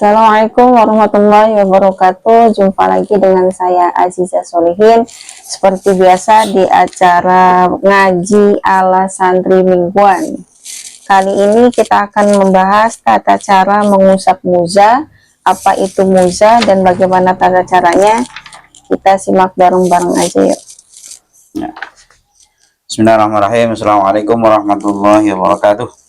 Assalamualaikum warahmatullahi wabarakatuh. Jumpa lagi dengan saya Aziza Solihin. Seperti biasa di acara ngaji ala santri mingguan. Kali ini kita akan membahas tata cara mengusap muza. Apa itu muza dan bagaimana tata caranya? Kita simak bareng-bareng aja yuk. Ya. Bismillahirrahmanirrahim. Assalamualaikum warahmatullahi wabarakatuh.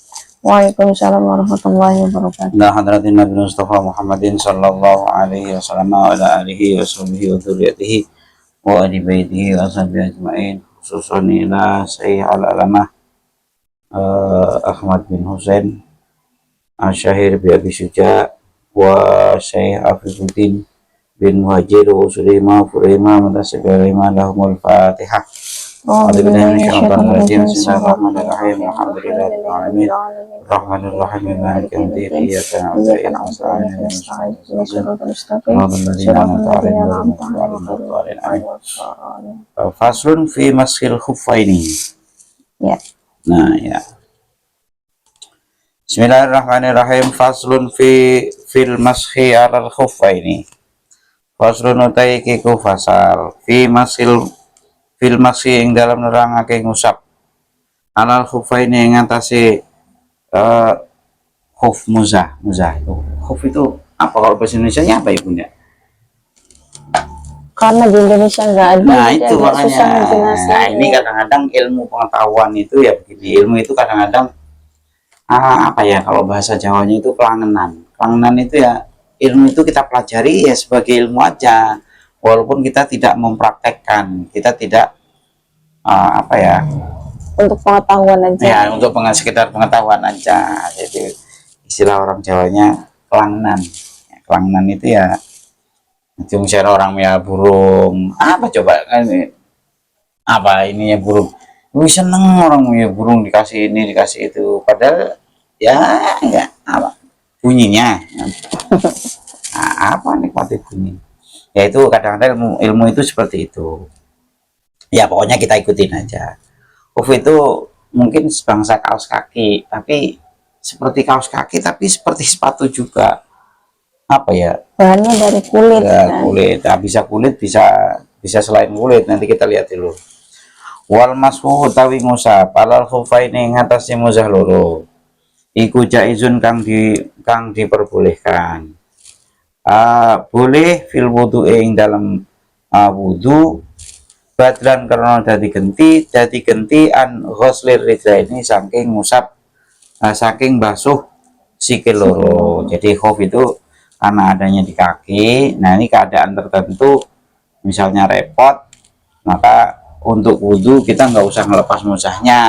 Waalaikumsalam warahmatullahi wabarakatuh. Nah, hadratin Nabi Mustafa Muhammadin sallallahu alaihi wasallam wa ala alihi wa sahbihi wa dzurriyyatihi wa ahli baitihi wa sahbihi ajma'in, khususan ila Sayyid al-Alamah Ahmad bin Husain Asyahir bi Abi Syuja wa Syekh Afifuddin bin Muhajir wa Sulaimah Furaimah Mutasabirima lahumul Fatihah. Bismillahirrahmanirrahim. Alhamdulillahirabbil alamin. Rahmanirrahim. Maliki yaumiddin. Iyyaka na'budu wa iyyaka nasta'in. Faslun fi maskil khuffaini. Ya. Nah, ya. Bismillahirrahmanirrahim. Faslun fil maskhi 'alal khuffaini. Faslun utai kiku fasal fi maskil fil maksi ing dalam nerangake ngusap alal khufaini ing atase khuf muzah itu. Khuf itu apa kalau bahasa Indonesianya apa ibunya? Karena di Indonesia nggak ada. Nah itu makanya. Nah ini kadang-kadang ilmu pengetahuan itu ya begini. Ilmu itu kadang-kadang apa ya kalau bahasa Jawanya itu kelangenan. Kelangenan itu ya ilmu itu kita pelajari ya sebagai ilmu aja. Walaupun kita tidak mempraktekkan, kita tidak apa ya, untuk pengetahuan aja ya, untuk sekedar pengetahuan aja. Jadi istilah orang Jawanya kelangenan ya, kelangenan itu ya itu misalnya orang ya burung apa coba kan apa ininya burung seneng orang ya burung dikasih ini dikasih itu padahal ya enggak apa bunyinya apa nikmati bunyi. Ya itu kadang-kadang ilmu itu seperti itu ya, pokoknya kita ikutin aja. Khuf itu mungkin sebangsa kaos kaki, tapi seperti kaos kaki tapi seperti sepatu juga, apa ya, bahannya dari kulit ya, kan? kulit. Nah, bisa kulit, bisa selain kulit, nanti kita lihat dulu. Wal masfuh utawi ngusap alal khufaini ngatasi muzah loro iku jaizun kang diperbolehkan. Boleh fil wudu ing dalam wudu badlan karena dadi genti an ghuslir rijlaini saking ngusap saking basuh sikil loro. Jadi khuf itu karena adanya di kaki. Nah ini keadaan tertentu misalnya repot, maka untuk wudu kita nggak usah ngelepas muzahnya,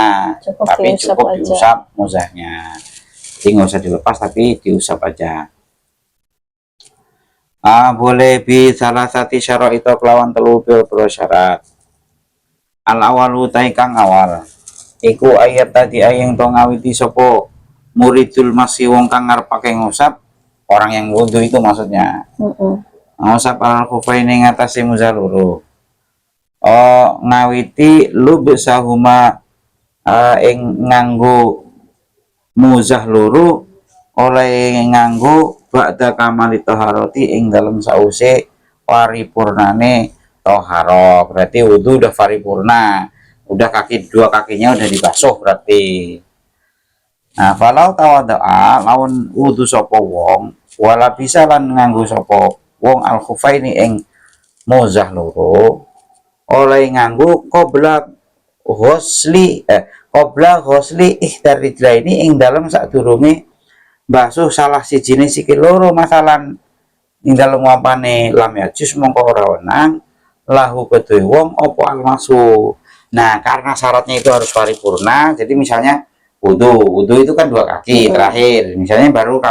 tapi cukup diusap muzahnya. Jadi nggak usah dilepas tapi diusap aja. Boleh bi salah satu syarat itu kelawan telu syarat. Al awalu taikang awal iku ayat tadi ayang to ngawiti sopo muridul masih wong kang ngarep pakai ngusap orang yang wudu itu maksudnya. Ngusap al khufaini ngatasi muzaluru ngawiti lu besahuma ing nganggo muzah luru oleh nganggo ba'da kamali toharoti ing dalam sause paripurnane toharo. Berarti wudhu udah paripurna, udah dua kakinya udah dibasuh berarti. Nah falau tawadaa lawan wudhu sopo wong wala bisa lan nganggo sopo wong al khufaini ing muzah loro oleh nganggo qabla ghusli ihdar rijlaini ing dalam sadurunge basuh salah sijine sikil loro masalan ing dalem wampane lam yajus mongko ora wenang lahu kedue wong opo almasu. Nah karena syaratnya itu harus paripurna, jadi misalnya wudu itu kan dua kaki terakhir, misalnya baru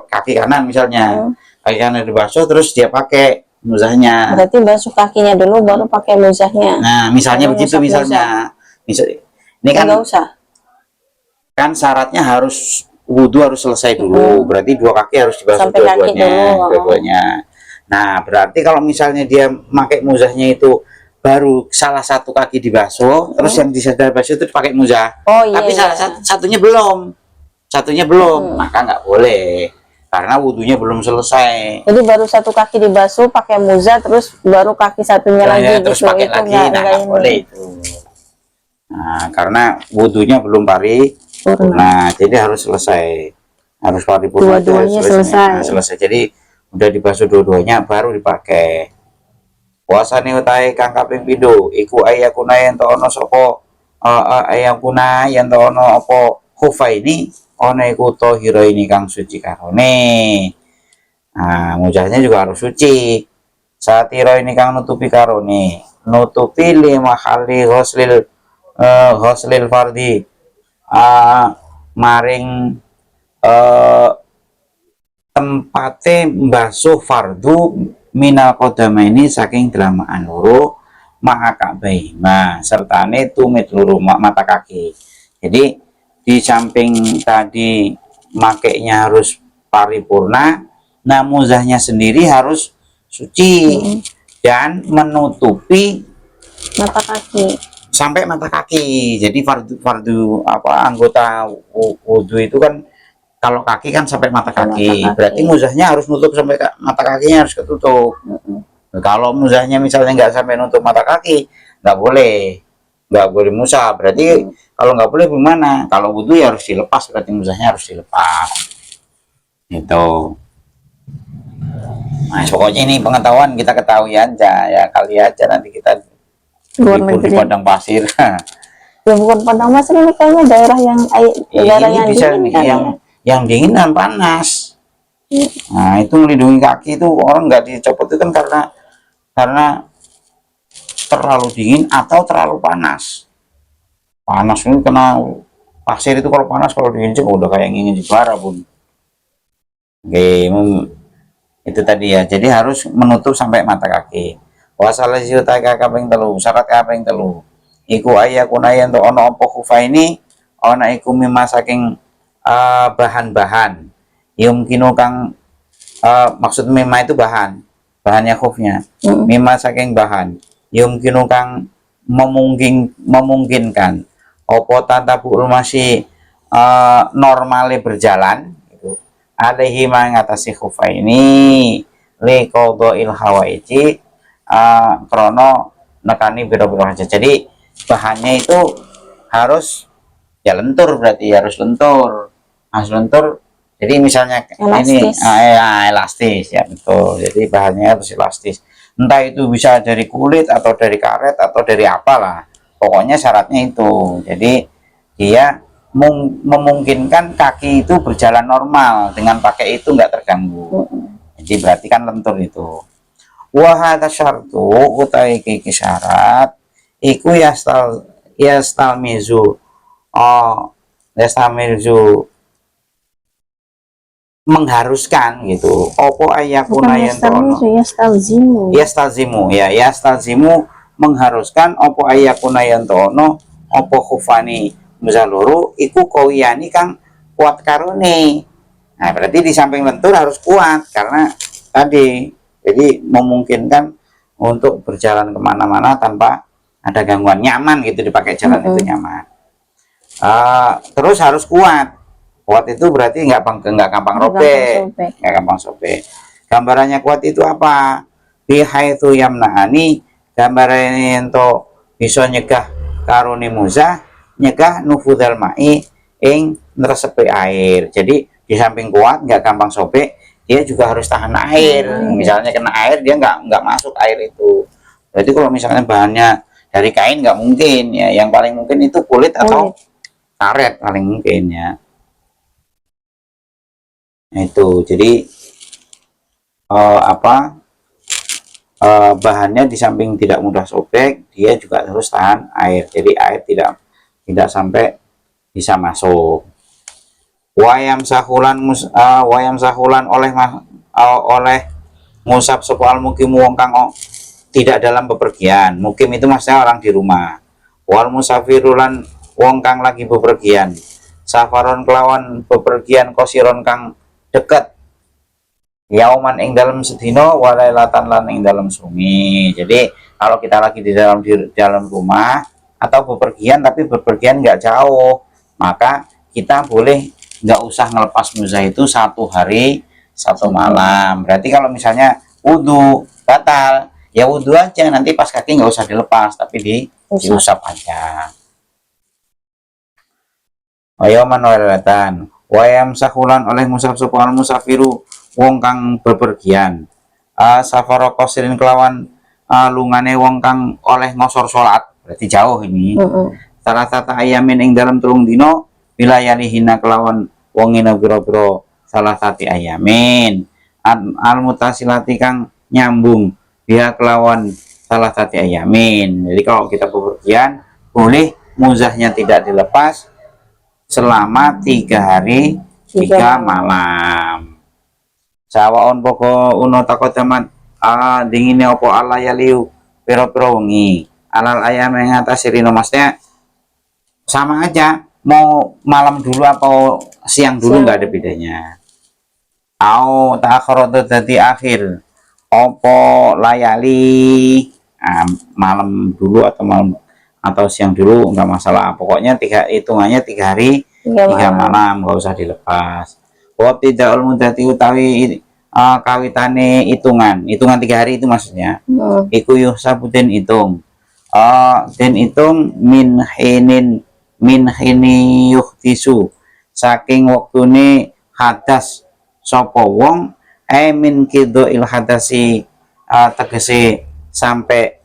kaki kanan misalnya kaki kanan dibasuh terus dia pakai muzahnya. Berarti basuh kakinya dulu baru pakai muzahnya. Nah misalnya begitu misalnya ini kan nggak usah kan syaratnya harus wudu harus selesai dulu, berarti dua kaki harus dibasuh dua-duanya. Nah berarti kalau misalnya dia pakai muzahnya itu baru salah satu kaki dibasuh, terus yang disadar basuh itu pakai muzah, tapi salah satunya belum, maka nggak boleh. karena wudhunya belum selesai. Jadi baru satu kaki dibasuh pakai muza, terus baru kaki satunya lagi Ya, terus gitu. pakai Itu lagi, nggak nggak ini. boleh itu. Nah, karena wudhunya belum Purna. nah jadi harus selesai, harus paripurna, Dua-duanya selesai. Nah, selesai. Jadi udah dibasuh dua-duanya baru dipakai. Puasane utahe kang kaping pindho iku ayakuna yen to ana sapa ayakuna yen to ana apa khufa ini ana iku tahira ini kang suci karone. Nah, mujahnya juga harus suci. Satira ini kang nutupi karone, nutupi lima kali ghuslil fardi maring tempate mbasuh fardu minal kodama ini saking delamaan loro maka baima sertane tumit loro mata kaki. Jadi di samping tadi makainya harus paripurna, nah muzahnya sendiri harus suci dan menutupi Mata kaki. sampai mata kaki. Jadi fardu apa anggota wudhu itu kan kalau kaki kan sampai mata kaki, berarti muzahnya harus nutup sampai mata kakinya harus ketutup. Kalau muzahnya misalnya nggak sampai nutup mata kaki, nggak boleh musah. Berarti kalau nggak boleh gimana? Kalau wudhu ya harus dilepas, berarti muzahnya harus dilepas. Itu. Nah, pokoknya ini pengetahuan kita ketahui aja ya, kali aja nanti kita libur di padang pasir. Ya bukan padang pasir, ini kayaknya daerah yang daerah Ini yang bisa dingin nih, kan ya? yang dingin dan panas. Nah, itu melindungi kaki itu orang nggak dicopot itu kan karena terlalu dingin atau terlalu panas. Panas ini kena pasir itu kalau panas, kalau diinjek udah kayak ingin bara pun. Oke, itu tadi ya. Jadi harus menutup sampai mata kaki. Wasala siuta kaping telu, syarat kaping telu. Iku ayakuna yen to ana apa khufa ini ana iku mimma saking bahan-bahan yumkinu kang maksud mimma itu bahannya khufnya. Mimma saking bahan yumkinu kang memungkinkan apa tatabul masih normale berjalan gitu. Alaihi mengatasi khufa ini li qadha'il hawaiji krono nekani biro-biro aja. Jadi bahannya itu harus ya lentur, berarti harus lentur. Harus lentur. Jadi misalnya Elastis. ini elastis ya, betul. Jadi bahannya harus elastis. Entah itu bisa dari kulit atau dari karet atau dari apalah. Pokoknya syaratnya itu. Jadi dia memungkinkan kaki itu berjalan normal, dengan pakai itu nggak terganggu. Jadi berarti kan lentur itu. Wahada syartu utai kiki syarat iku yastalmizu yastalmizu mengharuskan gitu. Opo ayakuna yentono yastalzimu mengharuskan opo ayakuna yentono opo khufani muzaluru iku kawiyani kang kuat karone. Nah, berarti di samping lentur harus kuat karena tadi jadi memungkinkan untuk berjalan kemana-mana tanpa ada gangguan, nyaman gitu dipakai jalan itu nyaman. Terus harus kuat itu berarti nggak gampang robek, nggak gampang sobek. Gambarannya kuat itu apa? Bihaitsu yamna'ani, gambarannya itu bisa nyegah karuni muzah, nyegah nufudal ma'i ing neresepe air. Jadi di samping kuat nggak gampang sobek, dia juga harus tahan air. Misalnya kena air dia nggak masuk air itu. Berarti kalau misalnya bahannya dari kain nggak mungkin ya, yang paling mungkin itu kulit atau karet paling mungkin ya. Itu jadi bahannya di samping tidak mudah sobek, dia juga harus tahan air. Jadi air tidak sampai bisa masuk. Wayam sahulan oleh ngusap soal mukim wong kang tidak dalam bepergian. Mukim itu maksudnya orang di rumah. Wal musafirulan wong kang lagi bepergian. Safaron kelawan bepergian kosiron kang dekat. Yauman ing dalam sedino walailatan lan ing dalam sumi. Jadi kalau kita lagi di dalam rumah atau bepergian tapi bepergian nggak jauh, maka kita boleh nggak usah ngelepas muzah itu 1 hari 1 malam. Berarti kalau misalnya wudhu batal, ya wudhu aja, nanti pas kaki nggak usah dilepas, tapi diusap aja. Wayaman walatan, wayam sakulan oleh musaf sopan musafiru wong kang bepergian. Safaro kosirin kelawan lungane wong kang oleh ngosor sholat, berarti jauh ini. Salah tata ayamin ing dalam tulung dino wilayani hina kelawan wong ina biro-biro salah sati ayamin al mutasilati kang nyambung dia kelawan salah sati ayamin. Jadi kalau kita bepergian boleh muzahnya tidak dilepas selama 3 hari 3 malam. Sawaon poko uno takut teman dinginnya opo ala yaliu piro-piro wengi alal ayam yang atas sirino, maksudnya sama aja mau malam dulu atau siang dulu nggak ada bedanya. Au ta'akhiratu dadi akhir opo layali, malam dulu atau malam atau siang dulu nggak masalah, pokoknya hitungannya 3 hari 3 malam, nggak usah dilepas. Wa tidak mudati utawi kawitane hitungan 3 hari itu maksudnya iku yuhsabutin hitung dan hitung min hini yuhtisu saking waktune hadas sapa wong min kido il hadasi tegese sampai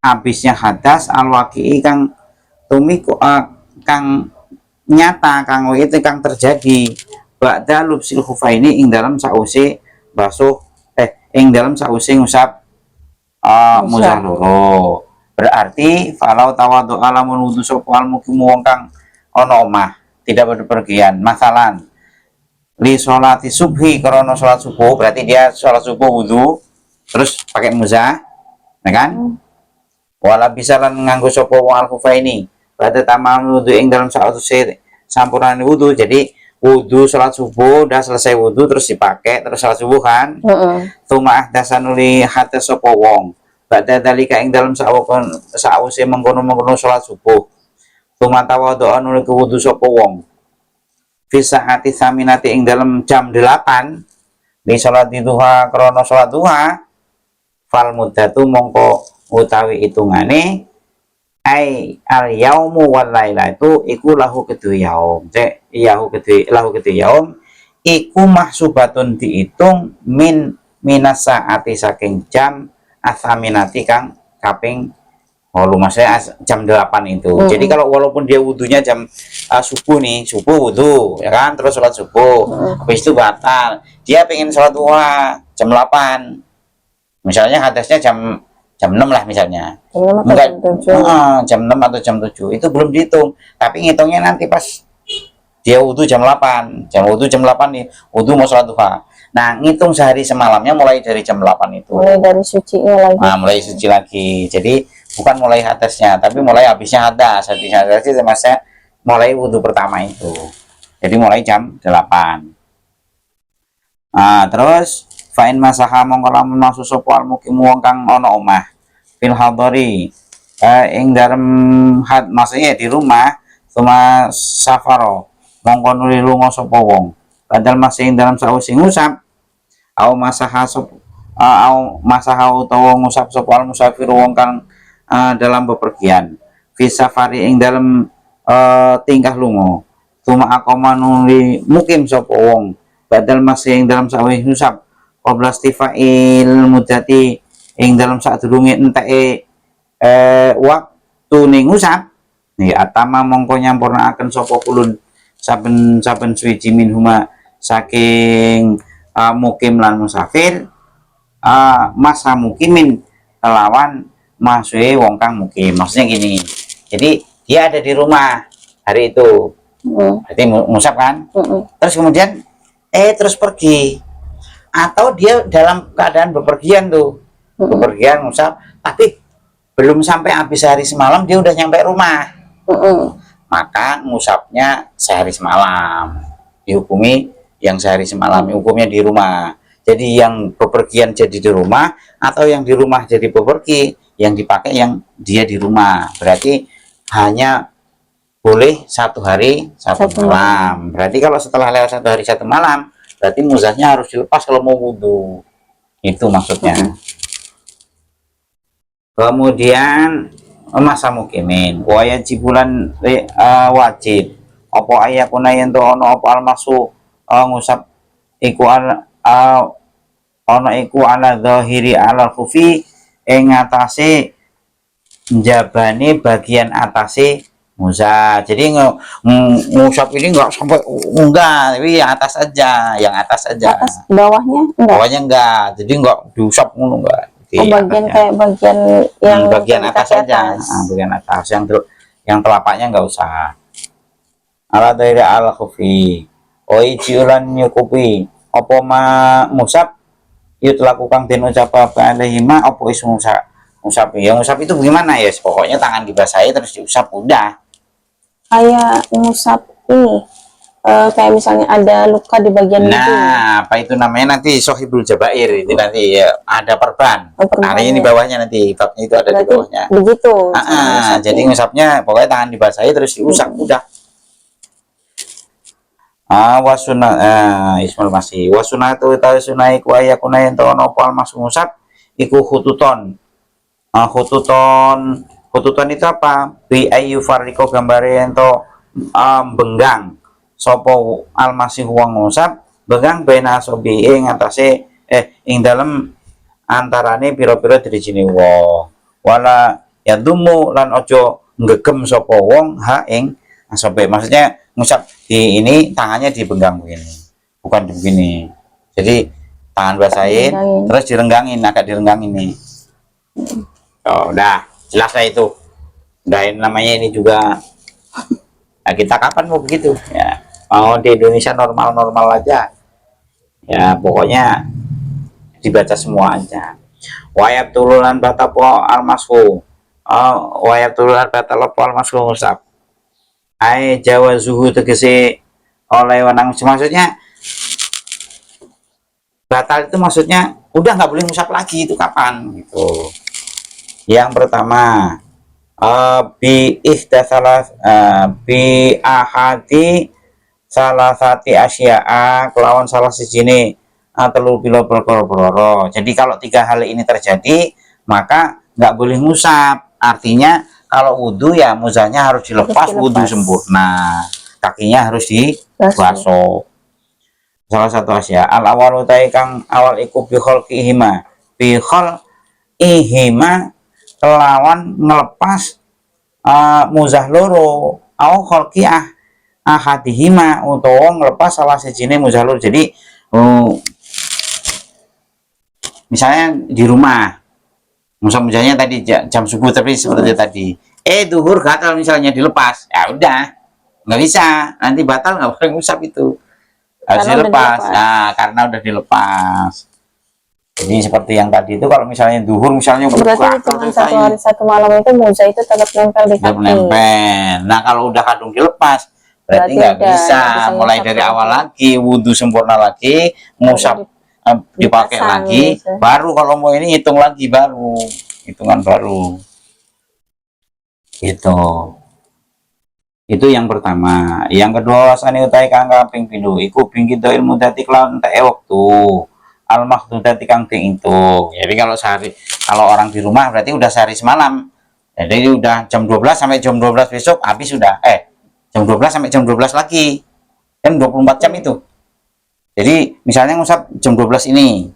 habisnya hadas alwaki kang tumiku kang nyata kang itu kang terjadi ba'da lubsil khufaini ing dalam sause basuh ing dalam sause ngusap muzah loro. Berarti falau tawadu alamun wudu sapa al mukimu wong kang ana omah tidak berpergian, masalan li sholati subhi karena sholat subuh, berarti dia sholat subuh wudu terus pakai muzah, ya kan? Wala bisa lan nganggo sapa wong al khufaini pada tamam wudu ing dalam sause sampurane wudu. Jadi wudu sholat subuh udah selesai wudu terus dipakai terus sholat subuh kan. Tuma ahdasanuli hatta sapa wong badha dalika ing dalam sause mengkono-mengkono sholat subuh. Tuma tawadhu'an nuli wudu sapa wong fi saati saminati ing dalam jam 8 di sholat duha krana sholat duha fal muddatu mongko utawi hitungane ai al yaumu wal lailatu iku lahu kedua yaum. Lahu kedua yaum iku mahsubatun dihitung minas saati saking jam asaminati kang kaping 8, maksudnya jam 8 itu. Jadi kalau walaupun dia wudunya jam subuh nih, subuh wudu ya kan, terus sholat subuh habis itu batal, dia pengen sholat duha jam 8 misalnya, hadasnya jam 6 lah misalnya, enggak jam 6 atau jam 7 itu belum dihitung, tapi ngitungnya nanti pas dia wudu jam 8 nih, wudu mau sholat duha. Nah, ngitung sehari semalamnya mulai dari jam 8 itu. Mulai dari sucinya lagi. Nah, mulai suci lagi. Jadi bukan mulai hadasnya, tapi mulai habisnya hadas. Habisnya hadas itu maksudnya mulai wudu pertama itu. Jadi mulai jam 8. Nah, terus fa'in masaha mongko lamun maksud sapa al mukimu wong kang ana omah fil hadari ing dalem maksudnya di rumah cuma safaro mongko nuli lunga sapa wong padahal masih ing dalam sause ngusap au masaha utawa ngusap sapa al musafir wong kang dalam bepergian fi safari ing dalam tingkah lunga cuma akoma nuli mukim sapa wong badal masih yang dalam sawih nusab qabla istifa'il mudati ing dalam sadurunge enteke waktu ning ngusap nih atama mongko nyampurnakaken sapa kulun saben suwiji minhuma saking mukim lan musafir masa mukimin kelawan masue wong kang mukim. Maksudnya gini, jadi dia ada di rumah hari itu berarti ngusap kan, terus kemudian terus pergi, atau dia dalam keadaan bepergian tuh, bepergian ngusap, tapi belum sampai habis hari semalam dia udah nyampe rumah, maka ngusapnya sehari semalam, dihukumi yang sehari semalam, hukumnya di rumah. Jadi yang bepergian jadi di rumah, atau yang di rumah jadi bepergi, yang dipakai yang dia di rumah. Berarti hanya boleh 1 hari 1 malam. Berarti kalau setelah lewat 1 hari 1 malam, berarti muzahnya harus dilepas kalau mau wudhu. Itu maksudnya. Kemudian masa mukimin wajibulan wajib apa ayakuna yen to ono apa almasu ngusap iku ono iku ala zahiri ala khufi ing atase njabane bagian atase musa. Jadi ngusap ini enggak sampai enggak, tapi yang atas aja, yang atas aja. Atas, bawahnya enggak? Bawahnya enggak. Jadi enggak diusap ngono enggak. Oh, bagian atasnya. kayak bagian yang Bagian atas saja. atas. Nah, bagian atas yang telapaknya enggak usah. Ala daira al khufi. Oi ciulan nyukupi. Apa ma musab yut lakukan den ucap apa alihima apa is musab. Ya musab itu bagaimana ya? Pokoknya tangan dibasahi terus diusap udah. Kayak ngusap ini, kayak misalnya ada luka di bagian itu. Nah, apa itu namanya nanti sohibul jabair itu nanti ya, ada perban. Perban, Nah, ini di bawahnya nanti babnya itu ada di berarti bawahnya. begitu. Jadi ngusapnya pokoknya tangan dibasahi terus diusap udah. Ismail masih wasunatu tahu sunai ku ayakuna yen tono pal mas ngusap iku khututon. Khututon itu apa? Bi ayu fariko gambare ento benggang sopo almasih wong ngusap benggang bena sobi ing atase ing dalem antarane piro-piro dirijine wong wala yadumu lan ojo ngegem sopo wong ha ing asobe. Maksudnya ngusap di ini tangannya dibenggang begini, bukan begini. Jadi tangan basahin terus direnggangin, agak direnggangin nih. Oh, udah jelas lah itu. Udah ini namanya ini juga. Nah, kita kapan mau begitu? Ya, mau di Indonesia normal-normal aja. Ya, pokoknya dibaca semua aja. Wayab tululan batapo almasku. Wayab tululan batalopo almasku ngusap. Jawa zuhu tegese oleh wenang, maksudnya batal itu maksudnya udah nggak boleh ngusap lagi, itu kapan gitu. Yang pertama bi ihdatsalah bi ahadi salah sati asya'a kelawan salah sijine telu pilo perkara. Jadi kalau 3 hal ini terjadi maka nggak boleh ngusap. Artinya kalau wudhu ya muzahnya harus dilepas, wudhu sempurna, kakinya harus dibasuh. Salah satu asya al awal utai kang awal iku bihol ihima kelawan ngelepas muzah loro au kholqi ahadihima utawa ngelepas salah sijine muzah loro. Jadi misalnya di rumah muzahnya tadi jam subuh tapi seperti tadi duhur gatal misalnya dilepas, ya udah nggak bisa, nanti batal, nggak boleh ngusap itu, harus dilepas. Nah, karena udah dilepas. Jadi seperti yang tadi itu kalau misalnya duhur misalnya berarti hitungan 1 hari 1 malam itu muzah itu tetap nempel di kaki. Nempel. Nah, kalau udah kadung dilepas berarti nggak bisa mulai dari awal lagi, wudhu sempurna lagi, ngusap dipakai lagi gitu. Baru kalau mau ini hitung lagi, baru hitungan baru itu yang pertama. Yang kedua wasani utai kang kaping pindho iku bingkito ilmu dati lawan entek waktu al mahdudati kang diitung. Jadi kalau orang di rumah berarti udah sehari semalam, jadi udah jam 12 sampai jam 12 besok habis sudah jam 12 sampai jam 12 lagi kan 24 jam itu. Jadi misalnya ngusap jam 12 ini,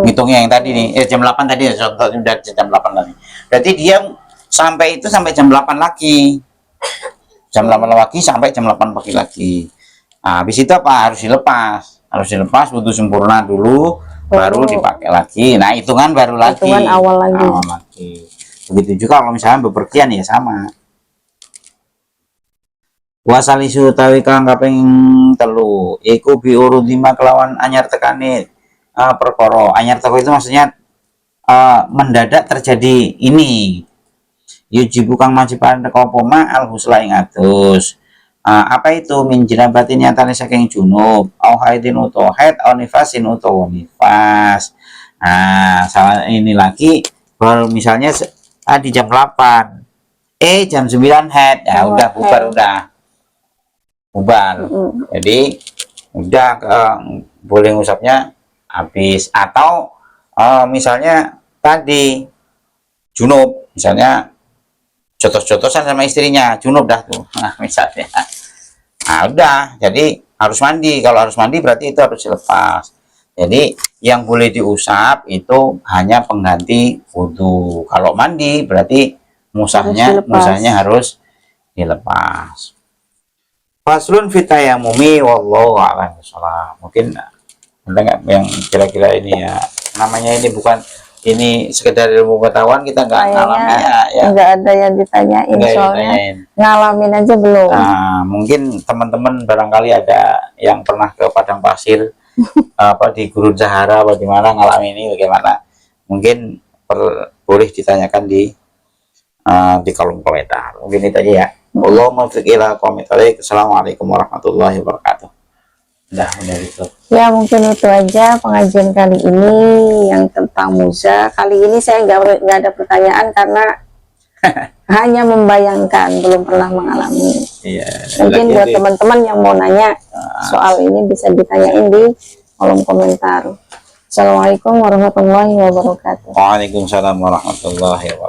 hitungnya yang tadi nih, jam 8 tadi, contohnya udah jam 8 tadi. Berarti dia sampai jam 8 lagi. Jam 8 lagi sampai jam 8 pagi lagi. Nah, habis itu apa? Harus dilepas, wudhu sempurna dulu, baru dipakai lagi. Nah, hitungan baru lagi. Hitungan awal lagi. Begitu juga kalau misalnya bepergian ya sama. Wasalisu utawi kang kaping 3 iku biurudima kelawan anyar tekane perkara. Anyar teko itu maksudnya mendadak terjadi ini. Yujibu kang majiban teko poma al husla ing adus. Apa itu min jinabatin nyatane saking junub au haidin utawa haid au nifasin utawa nifas. Nah, salah ini lagi baru misalnya di jam 8 jam 9 head, ya Oh, udah bubar, head. udah bubar. Jadi udah boleh ngusapnya habis. Atau misalnya tadi junub, misalnya jotos-jotosan sama istrinya, junub dah tuh, nah misalnya, nah udah, jadi harus mandi. Kalau harus mandi berarti itu harus dilepas. Jadi yang boleh diusap itu hanya pengganti wudhu. Kalau mandi berarti musahnya dilepas. harus dilepas. Faslun fitayamumi wallahu a'lam bishawab. Mungkin ada nggak yang kira-kira ini ya, namanya ini bukan ini sekedar ilmu pengetahuan, kita nggak ngalami ya. Nggak ada yang ditanyain, Nggak soalnya ditanyain. ngalamin aja belum. Nah, mungkin teman-teman barangkali ada yang pernah ke padang pasir apa di Gurun Sahara, bagaimana ngalami ini, bagaimana, mungkin boleh ditanyakan di kolom komentar. Mungkin itu aja ya. Allahumma fiqh ila qomit. Assalamualaikum warahmatullahi wabarakatuh. Udah itu. Ya, mungkin itu aja pengajian kali ini yang tentang muza. Kali ini saya nggak ada pertanyaan karena hanya membayangkan, belum pernah mengalami. Iya. Mungkin buat teman-teman yang mau nanya soal ini bisa ditanyain di kolom komentar. Assalamualaikum warahmatullahi wabarakatuh. Waalaikumsalam warahmatullahi wabarakatuh.